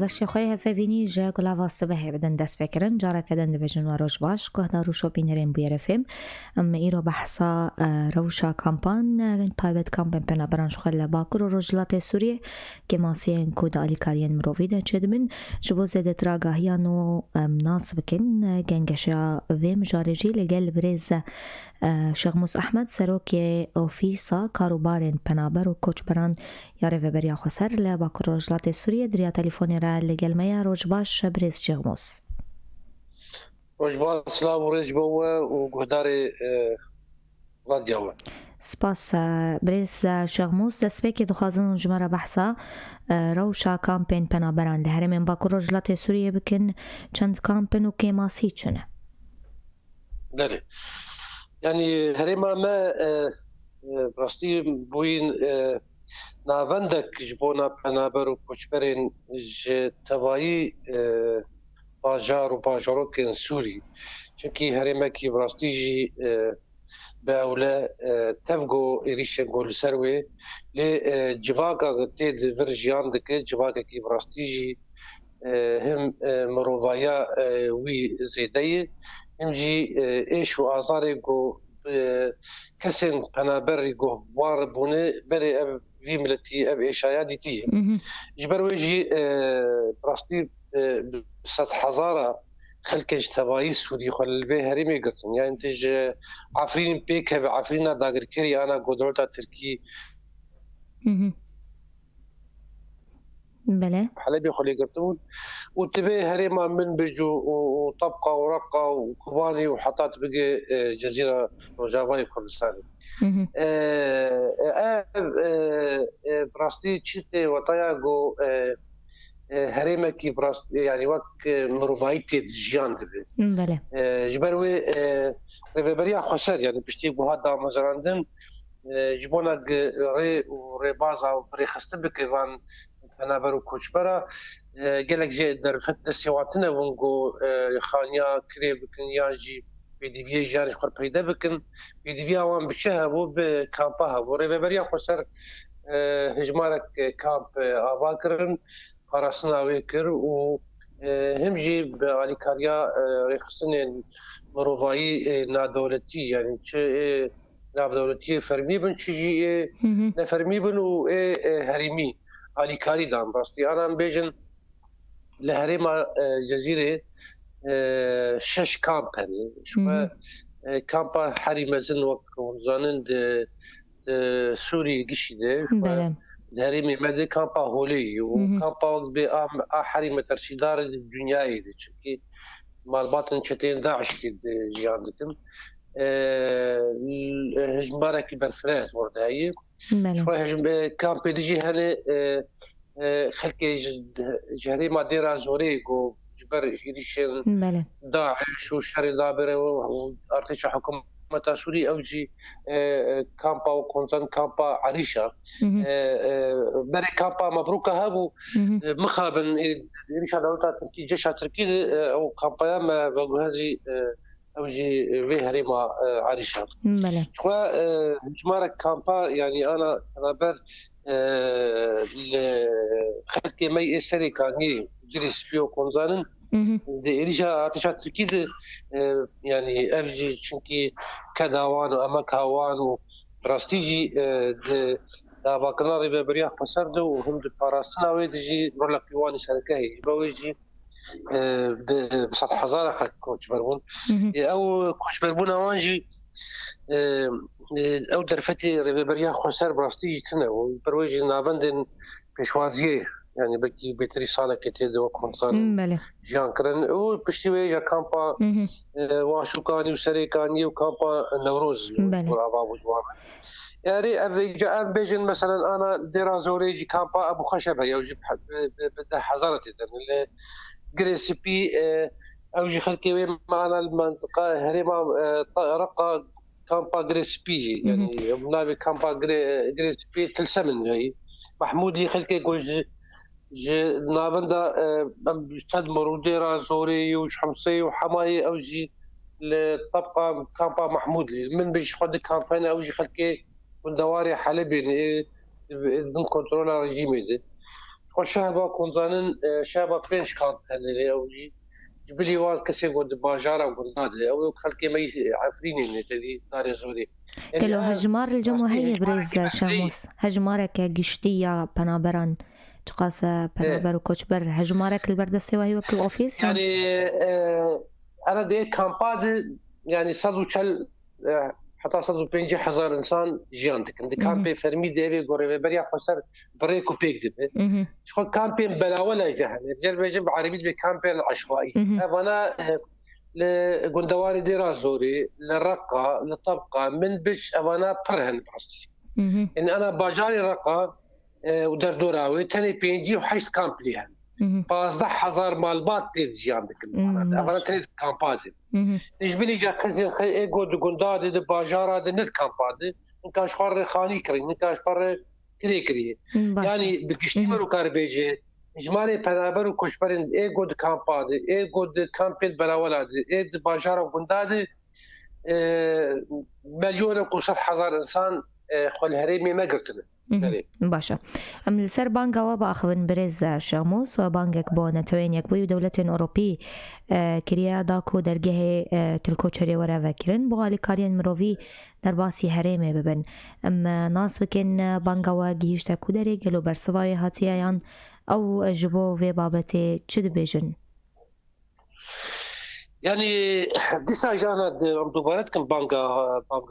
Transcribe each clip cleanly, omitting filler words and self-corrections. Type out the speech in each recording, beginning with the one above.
بەشی خۆی هەفەڤینیژە گولاڤاستە بە هێبدەن دەست پێکردن جارەکەدەن دەبێژن و ڕۆژ باش کۆهدا ڕوو شۆپینەرێن بویێرەفێم ئەمە ئیرۆ بەحسا ڕەوشا کامپان تایبەت کامپێن پێنا بەرانشخۆل لە باکوور و ڕۆژهڵاتی سووریە گێماسیەن کۆدا ئالیکاریەن مرۆڤی دەچێت من ji bo zêdetiragahiyan û nas bikin gengeşa vê mijarê jî li gel birêz Şexmûz Ehmed serokê ofîsa karûbarên penaber û koçberan ya Rêveberiya Xweser li Bakur Rojhilatê Sûriyê diriya telefônê re li gel me ye. Roj baş birêz Şexmûz. Roj baş silav û rêj bo we û guhdarê radya we. Spas birêz Şexmûz destpêkê dixwazin ji me re behsa rewşa kampên penaberan li herêmên Bakur Rojhilatê Sûriyê bikin çend kampên û kêmasî çi ne? Derê yanî herêma me rastî bûyîn navendek ji bo penaber û koçberên ji tevayî bajar û bajarokên Sûrî çunkî herêmekî bi rastî jî bi ewle tevgo êrişên got li ser wê lê civaka tê di vir jiyan dike civakekî bi rastî jî him mirovaya wî zêde ye him jî êş û azarê got kesên penaberî guhbar bûne berê ev vî milletî ev êşaya dîtî ye ji ber wê jî rastî sed hezara xelkê ji tevayî Sûrî xwe li vê herêmê girtin yani tu ji Efrînê pêk heve Efrîna dagirkerî ana Godrota Tirkî Helebê xwe lê girtibûn û tibê herêma min bic û Tabqa û Reqqa û Kubanî û heta tibigê Cezîra Rojavayê Kurdistanê ev bi rastî çi tê wetaya got herêmekî bi rastî yanî wek mirovayî tê jiyan dibe ji ber wê Rêveberiya Xweser yanî piştî buha damezrandin ji bona rê û rêbaza û rêxistin bike van penaber û koçbera gelek jê derfet destêwatine hûn got xaniya kirê bikin yan jî pêdiviyê jiyanê xwe peyda bikin pêdiviya wan bi çi hebû bi kampa hebû Rêveberiya Xweser hejmarek kamp ava kirin parastina wê kir û him jî bi alîkariya rêxistinên mirovayî nadewletî yanî çi navdewletiyê fermî bin çi jî nefermî bin û herêmî alîkarî dan rastî anan bêjin li herêma Cezîrê şeş kamp hene xwe kampa herî mezin wek zanin di Sûriyê gişî de herêmê me de kampa Holeyê û kampa bê a herî meterşîdar dunyayê de çunkî malbatên çeteyên Daişî de jiyan dikin hejmarekî berfireh orada heye kampê de jî hene xelkê ji herêma dêra zorê got ji ber êrişên Daeş û şerê dabere û artêşa hikûmeta Sûrî ew jî kampa û konzan kampa Erîşa berê kampa Mebrûka hebû mixabin êrişa dewleta Tirkî ceşa Tirkî de ew kampaya me veguhezî ew jî vê herêma Erîşa xwe hejmarek kampa yanî ana penaber li xelkê me ê serê kaniyê girê spî û konzanin di êrişa artêşa Tirkî de yanî ev jî çunkî keda wan û emeka wan û bi rastî jî di davakirina Rêveberiya Xweser de û him di parastina wê de jî rolekî wanî sereke heye ji bo wê jî bi sed hezara xelk koçber bûn ew koçberbûna wan jî ew derfetê Rêveberiya Xweser bi rastî jî tune û ber wê jî navendên pêşwaziyê yanî belkî bêtirî salekê tê de wek konzan jiyan kirin û piştî wê ya kampa Waşûkanî û Serêkanî û kampa Newroz ava bû ciwan yarî ev bêjin meselen ana dêra zorê jî kampa Ebû Xeşeb heye ew jî bi 10,000 tê de li girê spî ew jî xelkê wê me ana li mentiqa herêma Reqqa kampa girê spî jî yanî navê kampa girê spî Tilsemin heye Mehmûdî xelkê got ji navenda çend morûdêra zorê û Hemsê û Hemayê ew jî li Tabqa kampa Mehmûdî min bijî xwe di kampayna ew jî xelkê gundewarê Helebê bin kontrola rejîmê de وشهبا كونزانن شهبا بينش كانت هنري أوجي جبلي وان كسي قد باجارة وقنادة أو خلقي ما عفريني من تدي دار زوري قالوا هجمار الجمهورية بريز شاموس هجمارك قشتية بنابران تقاسة بنابر وكوشبر هجمارك البردستي وهي وكل أوفيس يعني أنا دي كامباد يعني صدو تشل حتى صدو بينجي حزار إنسان جيانتك عند كامبي فرمي ديبي قريبي بريا خسر بريكو بيك دبي شو كامبين بلا ولا جهة رجال بيجيب عربي بكامبين عشوائي أنا لقندواري ديرا زوري للرقة للطبقة من بيش أنا برهن برستي إن أنا باجاري رقة ودردوراوي تاني بينجي وحشت كامب ليها 15000 مالبات تيجي عندك أنا تريد كامبادي يجبلي جا كزين خي إيجو دقندادي دباجارة دنت كامبادي نكاش خار خاني كري نكاش خار كري يعني بكشتيمر وكاربيجي إجمالي بنابر وكشبرين إيجو دكامبادي إيجو دكامبين بلاولادي إيجو دباجارة وقندادي مليون وكسر حزار إنسان خل هريمي ما قلتنا باشا ام السر بانجا وابا اخذن بريز شاموس وبانجك بو نتوين بو دولتين اوروبي كريا داكو درجه تلكوچري ورا فكرن بوالي كارين مروفي درباسي هريمه ببن اما ناس بكن بانجا واجيش تاكو دري قالوا برسواي هاتيان او جبو في بابتي تشد بيجن يعني ديسا جانا دوبارات كان بانجا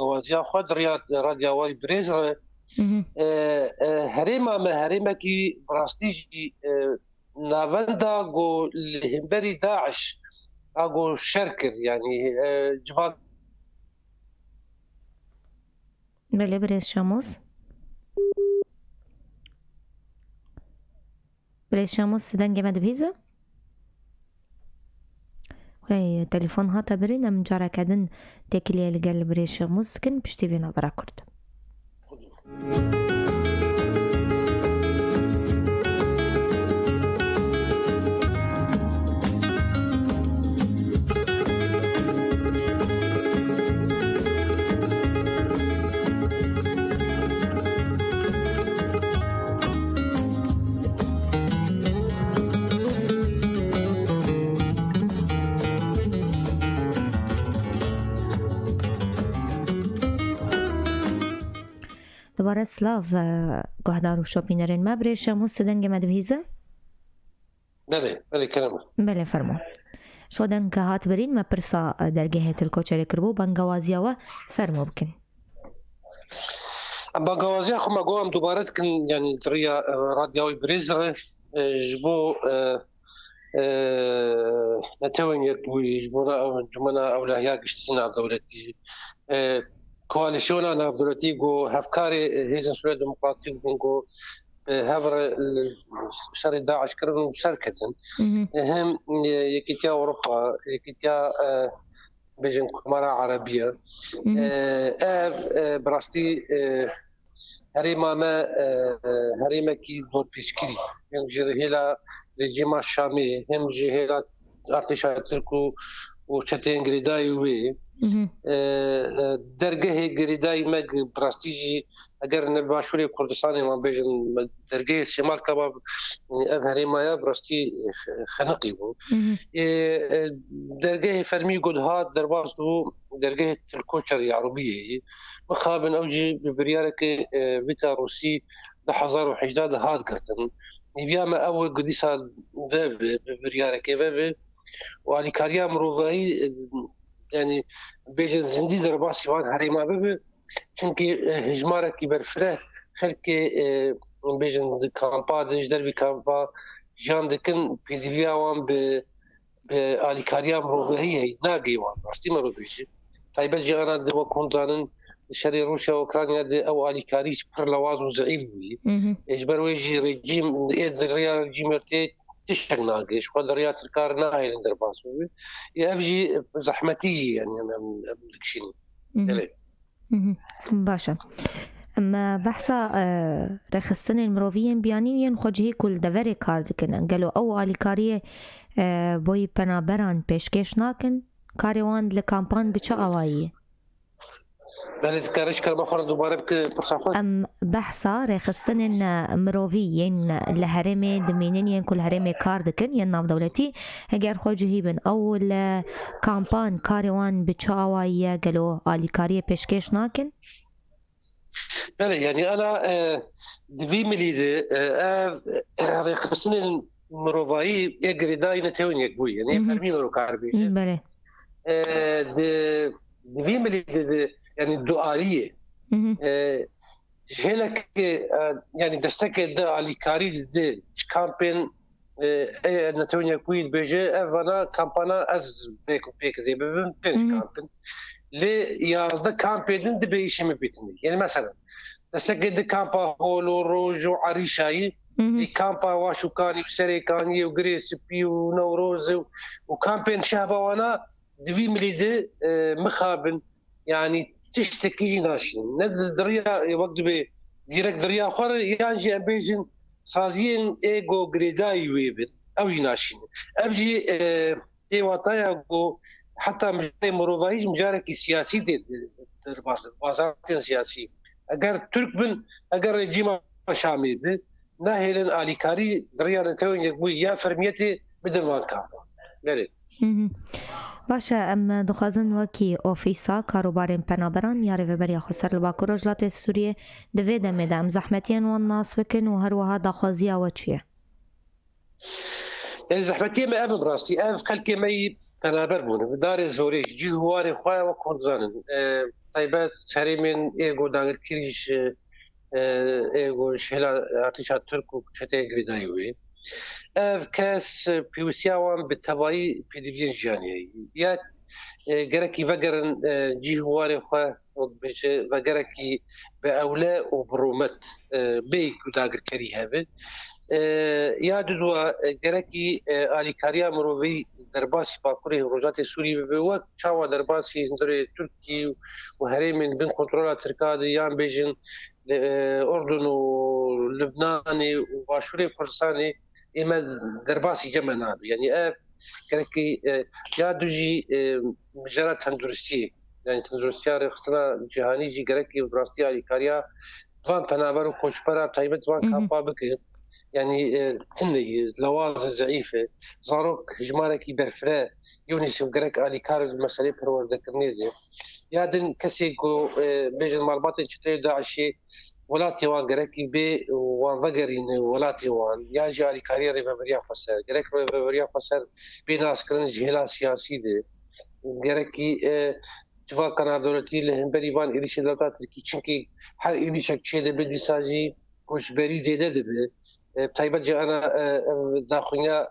وازيا خد راديا واي بريز هريما ما هريما كي براستيجي نافندا جو الهمبري داعش اقو شركر يعني جفاك بلي بريز شاموس بريز شاموس دنجي مد بيزا هاي تليفون هاتا برينا من جارة كادن تاكلي اللي قال بريز شاموس كن بشتي فينا براكورد دوباره سلاف گهدارو شوپینرین ما برای شموس دنگ مدویزه؟ بله کلمه بله فرمو شو دنگ هات برین ما پرسا درگه تلکوچری کربو بانگوازیا و فرمو بکن بانگوازیا خو ما گوام دوباره کن يعني دريا راديوي بريزر جبو نتوين يكوي جبونا جمنا أولهيا قشتينا دولتي كواليشونا ناف دولتي جو هفكاري هيزن سوريا ديمقراطيك جو هفر شر داعش كرن شركة هم يكيتيا أوروبا يكيتيا بيجن كمارا عربية براستي هريما ما هريما كي دور بيشكري هم جرهلا رجيم الشامي هم جرهلا ارتشا تركو وشتين غريداي وي درجه غريداي مج براستيجي اگر نباشوري كردستان ما بيجن درجه شمال كباب هريما يا براستي خنقي بو درجه فرمي قدهات درباستو درجه الكوتشر عربيه مخابن اوجي ببريارك بيتا روسي لحظار وحجداد هاد قرتن يبياما اول قديسا ببريارك بابي وعلي كاريا مروفاي يعني بيجن زندي درباسي وان هريما بابي چونكي هجمارك برفره خلكي بيجن كامبا دجدر بكامبا جان دكن بيديفيا وان علي كاريا مروفاي ناقي وان راستي مروفيجي طيب اجي انا دو كونتانن شري روسيا واوكرانيا دي او علي كاريش برلواز وزعيف بي اجبر ويجي ريجيم ادريا ريجيمرتي تشتغل ناقش خل ريات الكار ناهي لندرباس يفجي زحمتي يعني دكشين باشا اما بحثا رخصن المروفيين بيانيين خجهي كل دفري كارد كن قالوا او علي كاريه بوي بنابران بيشكيش ناكن كاريوان لكامبان بچا اوائيه بله کارش کرد بخوره دوباره بکه پرسافت. بحثا رخصن مروفيين الهرمي دمينين ين كل هرمي كاردكن ين ناف دولتي هجر خوجهي بن أول كامبان كاروان بتشاوي قالوا آلي كارية بيشكيش ناكن. بله يعني أنا دبي مليزة رخصن مروفاي يجري داين تهون يقوي يعني فرمي مرو كاربي. بله. دبي مليزة يعني الدعائية. هلك يعني دستك ده على كاري ده كامبين نتونيا كويل بيجي أفنا كامبانا أز بيك زي ببين كامبين لي يازد كامبين ده بيشي مبيتني يعني مثلا دستك ده كامبا هولو روجو عريشاي كامبا واشوكاني وسريكاني وغريسبي ونوروز وكامبين شابا وانا دفي مليده مخابن يعني تشتكي ناشين نزل دريا وقت بي ديرك دريا خور يانجي امبيجن سازين ايجو غريداي ويبن او ناشين ابجي تي واتايا جو حتى مروفايج مجارك سياسي دي وزارة سياسي اگر ترك بن اگر جيما شامي بن ناهلن اليكاري دريا نتوين يقوي يا فرميتي بدل ما كان بله باشه ام دخوازن وکی اوفیسا کاروبارین پنابران یا ریوبریا خسر الباکو رجلات سوریه دویده میدم زحمتین و الناس وکن و هر وها دخوازی او چیه؟ يعني زحمتين ما أفهم راسي أف خلك ماي تنابر بونه بدار زوريش جي هواري خوايا وكون زانن طيبات شريمين إيجو دانر كريش إيجو شهلا عطيشات تركو شتى غريدايوي اف كاس بيوسياوان بالتواي بيديفين جاني يا جركي فجرن جي هواري خوا فجركي بأولاء وبرومت بيك وداغر كري هذا يا دوا جركي علي كاريا مروفي درباسي باكوري روجات سوري بوقت شاوا درباسي هندري تركي وهريمن بين كنترول تركادي يان بيجن اردن ولبناني وباشوري كردستاني إما درباسي جمعنا يعني اف كركي يا دوجي مجرات تندرستي يعني تندرستي رخصنا جهاني جي كركي براستي علي كاريا طبعا بنابر وكوشبرا طيبت طبعا كابا بك يعني تني لوازم ضعيفه زاروك جماركي برفرا يونس وكرك علي كار المسألة برور ذكرني دي يادن كسيكو بيجن مالباتن تشتري داعشي ولاتي وان جركي بي وان فجرين ولاتي وان ياجي على كارير ريفريا خسر جرك ريفريا خسر بين عسكرين جهلا سياسي دي جركي اتفاق دولتي لهم بريبان إليش دولتات كي چونكي هر إليش شيء بدي سازي كوش بري زيادة دبي بتايبت جا أنا داخلنا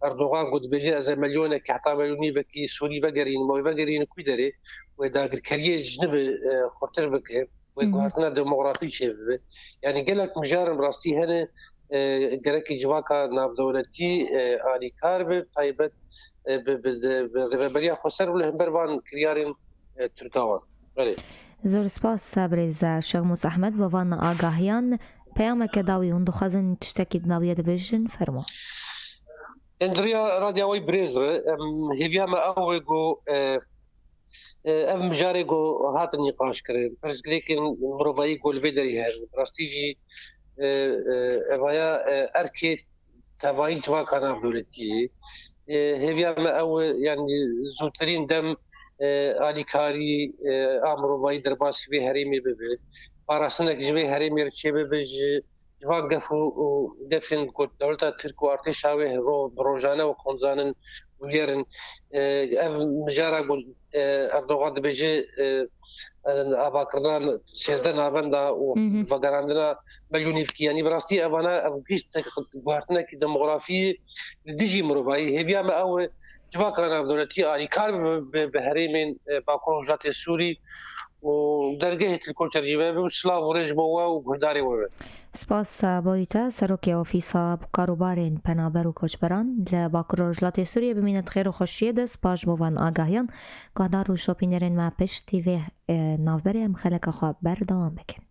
أردوغان قد بيجي أز مليون كحطا مليوني فكي سوري فجرين ما فجرين كويدري ودا كارير جنب خطر بك وقهرتنا ديمقراطي شيء يعني قالك مجارم راستي هنا قالك جواكا ناف دولتي آلي كارب طيبت بريا خسر ولهم بربان كريارين تركاوان زور سپاس بريز شغموس أحمد وفان آگاهيان پیامک داوی هندو خزن تشتكي داوية دبيجن فرمو اندريا راديوي بريزر هيفيا ما أويجو ام جاريغو هات النقاش كريم بس لكن مروفاي جول فيدري هذا راستيجي افايا اركي تباين توا كان دولتي هي ما او يعني زوترين دم علي كاري امروفاي درباس في هريمي ببي باراسنك جبي هريمي رتشي بج جواقفوا دفن كنت دولتا تركو ارتشاوي روجانا وكونزانن ويرن مجارا قول اردوغان دبيجي اباكرنا سيزدن ابندا وفقراندنا مليوني فكي يعني براستي ابانا ابوكيش بارتنا كي ديموغرافي لديجي مروفاي هي ما او جواكرنا دولتي الي كار بهريمين باكرو جات السوري ودرجه الكل ترجمه وسلاف ورجبوا وهداري و سپاس بایتا سروکی اوفیسا کاروبارین پنابر و کوچبران لباکرو رجلات سوریه بمینت خیر و خوشیه دست پاش بوان آگاهیان گهدار و شوپینرین ما پشتی و نافبری ام خلق خواب بردوام بکن